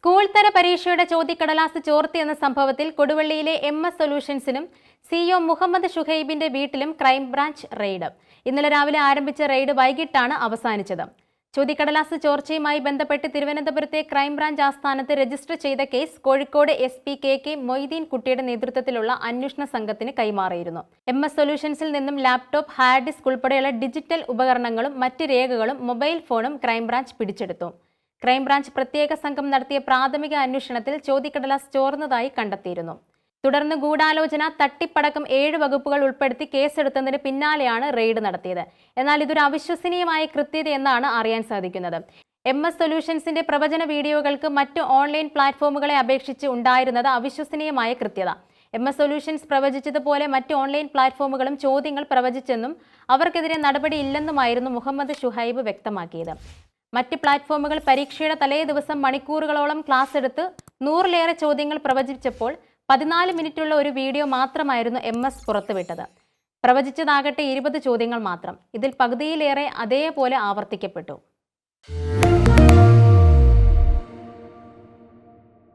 School തല പരീക്ഷയുടെ ചോദ്യക്കടലാസ് ചോർത്തിയെന്ന സംഭവത്തിൽ കൊടുവള്ളിയിലെ MS സൊല്യൂഷൻസിനും CEO മുഹമ്മദ് ഷുഹൈബിന്റെ വീട്ടിലും ക്രൈംബ്രാഞ്ച് റെയ്ഡ്. ഇന്നലെ രാവിലെ ആരംഭിച്ച റെയ്ഡ് വൈകിട്ടാണ് അവസാനിച്ചത്. ചോദ്യക്കടലാസ് ചോർച്ചയുമായി ബന്ധപ്പെട്ട് തിരുവനന്തപുരത്തെ ക്രൈംബ്രാഞ്ച് ആസ്ഥാനത്ത് രജിസ്റ്റർ ചെയ്ത case Kozhikode SP KK Moideen കുട്ടിയുടെ നേതൃത്വത്തിലുള്ള അന്വേഷണ സംഘത്തിന് കൈമാറിയിരുന്നു. MS സൊല്യൂഷൻസിൽ നിന്നും ലാപ്ടോപ്പ്, ഹാർഡ് ഡിസ്ക് ഉൾപ്പെടെയുള്ള ഡിജിറ്റൽ ഉപകരണങ്ങളും മറ്റ് രേഖകളും മൊബൈൽ ഫോണും ക്രൈംബ്രാഞ്ച് പിടിച്ചെടുത്തു. ക്രൈംബ്രാഞ്ച് പ്രത്യേക സംഘം നടത്തിയ പ്രാഥമിക അന്വേഷണത്തിൽ ചോദ്യക്കടലാസ് ചോർന്നതായി കണ്ടെത്തിയിരുന്നു. തുടർന്ന് ഗൂഢാലോചന, തട്ടിപ്പടക്കം 7 വകുപ്പുകൾ ഉൾപ്പെടുത്തി കേസെടുത്തതിന് പിന്നാലെയാണ് റെയ്ഡ് നടത്തിയത്. എന്നാൽ ഇതൊരു അവിശ്വസനീയമായ കൃത്യതയെന്നാണ് അറിയാൻ സാധിക്കുന്നത്. MS സൊല്യൂഷൻസിന്റെ പ്രവചന വീഡിയോകൾക്ക് മറ്റ് ഓൺലൈൻ പ്ലാറ്റ്ഫോമുകളെ അപേക്ഷിച്ച് ഉണ്ടായിരുന്നത് അവിശ്വസനീയമായ കൃത്യത. MS സൊല്യൂഷൻസ് പ്രവചിച്ചതുപോലെ മറ്റ് ഓൺലൈൻ പ്ലാറ്റ്ഫോമുകളും ചോദ്യങ്ങൾ പ്രവചിച്ചെന്നും അവർക്കെതിരെ നടപടിയില്ലെന്നുമായിരുന്നു മുഹമ്മദ് ഷുഹൈബ് വ്യക്തമാക്കിയത്. മറ്റ് പ്ലാറ്റ്ഫോമുകൾ പരീക്ഷയുടെ തലേ ദിവസം മണിക്കൂറുകളോളം ക്ലാസ് എടുത്ത് 100ലേറെ ചോദ്യങ്ങൾ പ്രവചിച്ചപ്പോൾ 14 മിനിറ്റുള്ള ഒരു വീഡിയോ മാത്രമായിരുന്നു MS പുറത്തുവിട്ടത്. പ്രവചിച്ചതാകട്ടെ 20 ചോദ്യങ്ങൾ മാത്രം. ഇതിൽ പകുതിയിലേറെ അതേപോലെ ആവർത്തിക്കപ്പെട്ടു.